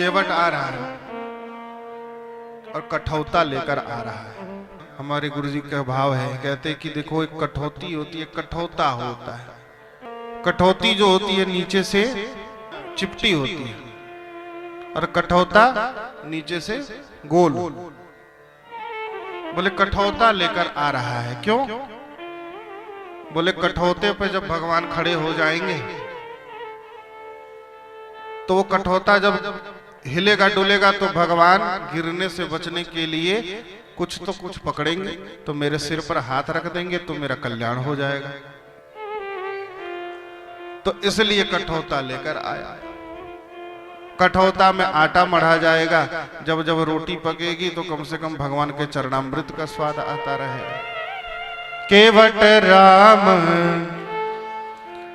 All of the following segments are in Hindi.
केवट आ रहा है और कठौता लेकर आ रहा है। हमारे गुरुजी का भाव है, कहते कि देखो एक कठौती होती है, कठौता होता है। कठौती जो होती है नीचे से चिपटी होती है और कठौता नीचे से गोल। बोले कठौता लेकर आ रहा है, क्यों? बोले कठौते पे जब भगवान खड़े हो जाएंगे तो वो कठौता जब हिलेगा डुलेगा तो भगवान गिरने से बचने के लिए कुछ तो कुछ पकड़ेंगे, तो मेरे सिर पर हाथ रख देंगे तो मेरा कल्याण हो जाएगा। तो इसलिए कठौता लेकर आया। कठौता में आटा मढ़ा जाएगा, जब जब रोटी पकेगी तो कम से कम भगवान के चरणामृत का स्वाद आता रहेगा। केवट राम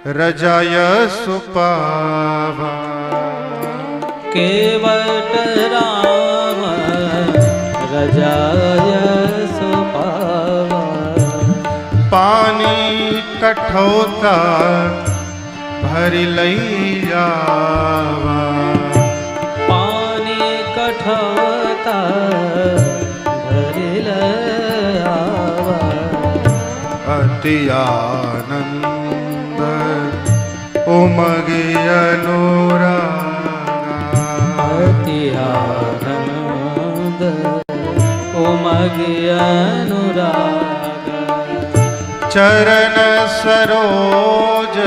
रजाय सुपावा, केवट राम रजाय सुपावा, पानी कठौता भरि लैया, पानी कठौता भरि लैया, अति आनंद उमगे अनुरागा, अति आनंद उमगे अनुरागा, चरण सरोज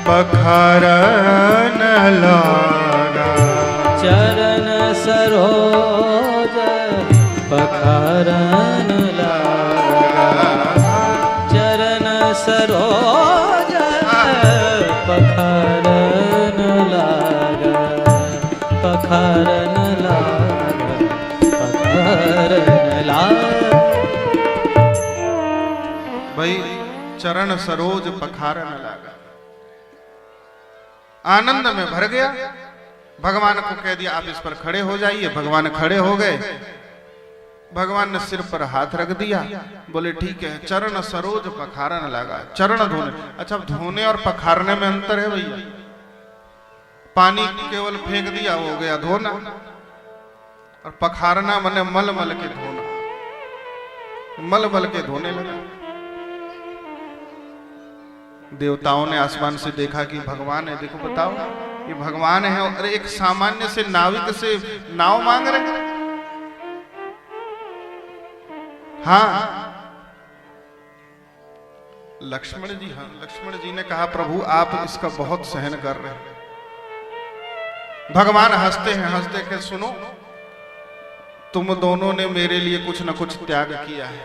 पखारन लागा, चरण सरोज पखारन लागा, चरण सरोज पखारन लागा, पखारन लागा, पखारन लागा। भाई चरण सरोज पखारन लागा, आनंद में भर गया। भगवान को कह दिया आप इस पर खड़े हो जाइए। भगवान खड़े हो गए। भगवान ने सिर पर हाथ रख दिया, बोले ठीक है। चरण सरोज पखारन लगा, चरण धोने। अच्छा, धोने और पखारने में अंतर है भैया। पानी केवल फेंक दिया हो गया धोना, और पखारना मने मल मल के धोना, मल मल के धोने लगा। देवताओं ने आसमान से देखा कि भगवान है। देखो बताओ, ये भगवान है और एक सामान्य से नाविक से नाव मांग रहे हैं। हाँ, लक्ष्मण जी, हाँ लक्ष्मण जी ने कहा प्रभु आप इसका बहुत सहन कर रहे हैं। भगवान हंसते हैं, हंसते के सुनो, तुम दोनों ने मेरे लिए कुछ न कुछ त्याग किया है।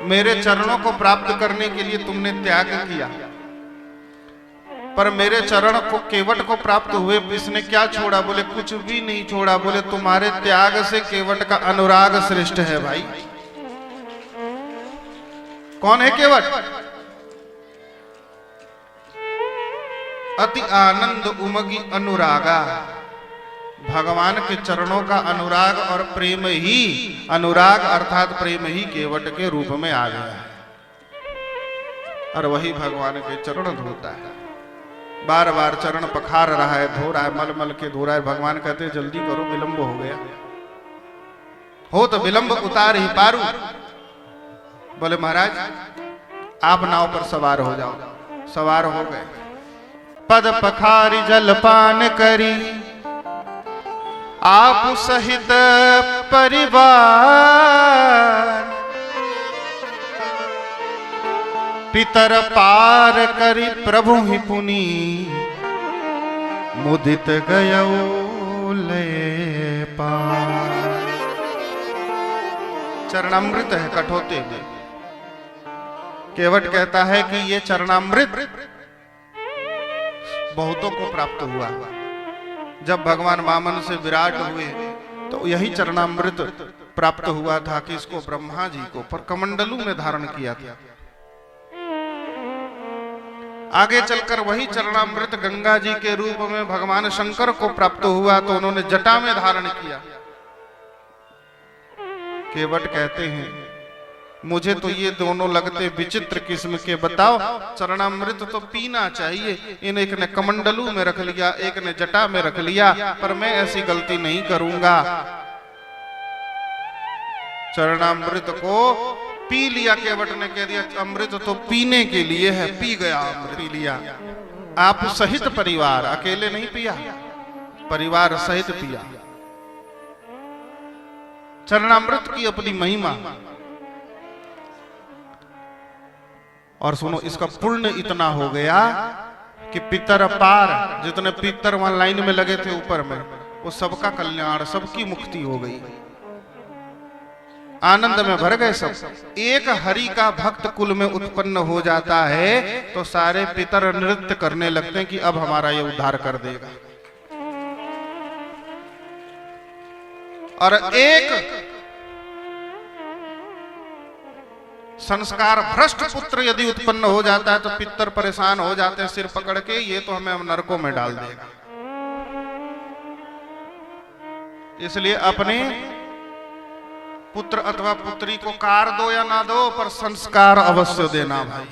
मेरे चरणों को प्राप्त करने के लिए तुमने त्याग किया, पर मेरे चरण को केवट को प्राप्त हुए इसने क्या छोड़ा? बोले कुछ भी नहीं छोड़ा। बोले तुम्हारे त्याग से केवट का अनुराग श्रेष्ठ है भाई। कौन है केवट? अति आनंद उमगी अनुरागा। भगवान के चरणों का अनुराग और प्रेम ही, अनुराग अर्थात प्रेम ही केवट के रूप में आ गया है, और वही भगवान के चरण धोता है। बार बार चरण पखार रहा है, धो रहा है, मल मल के धो रहा है। भगवान कहते हैं जल्दी करो, विलंब हो गया। हो तो विलंब उतार ही पारू। बोले महाराज आप नाव पर सवार हो जाओ। सवार हो गए। पद पखारी जलपान करी आप सहित परिवार, पितर पार करी प्रभु ही पुनी, मुदित गयो ले पार। चरणामृत है कठौते में। केवट कहता है कि ये चरणामृत बहुतों को प्राप्त हुआ। जब भगवान वामन से विराट हुए तो यही चरणामृत प्राप्त हुआ था कि इसको ब्रह्मा जी को पर कमंडलू में धारण किया था। आगे चलकर वही चरणामृत गंगा जी के रूप में भगवान शंकर को प्राप्त हुआ तो उन्होंने जटा में धारण किया। केवट कहते हैं मुझे तो ये दोनों लगते विचित्र किस्म के, बताओ चरणामृत तो पीना चाहिए, इन एक ने कमंडलू में रख लिया, एक ने जटा में रख लिया, पर मैं ऐसी गलती नहीं करूंगा। चरणामृत को पी लिया, केवट ने कह दिया अमृत तो पीने के लिए है, पी गया अमृत, पी लिया। आप सहित परिवार, अकेले नहीं पिया, परिवार सहित पिया। चरणामृत की अपनी महिमा। और सुनो, इसका पुण्य इतना हो गया कि पितर पार, जितने पितर वहां लाइन में लगे थे ऊपर में, वो सबका कल्याण, सबकी मुक्ति हो गई, आनंद में भर गए सब। एक हरि का भक्त कुल में उत्पन्न हो जाता है तो सारे पितर नृत्य करने लगते हैं कि अब हमारा ये उद्धार कर देगा। और एक संस्कार भ्रष्ट पुत्र यदि उत्पन्न हो जाता है तो पितर परेशान हो जाते हैं, सिर पकड़ के ये तो हमें अब नरकों में डाल देगा। इसलिए अपने पुत्र अथवा पुत्री को कार दो या ना दो, पर संस्कार अवश्य देना भाई।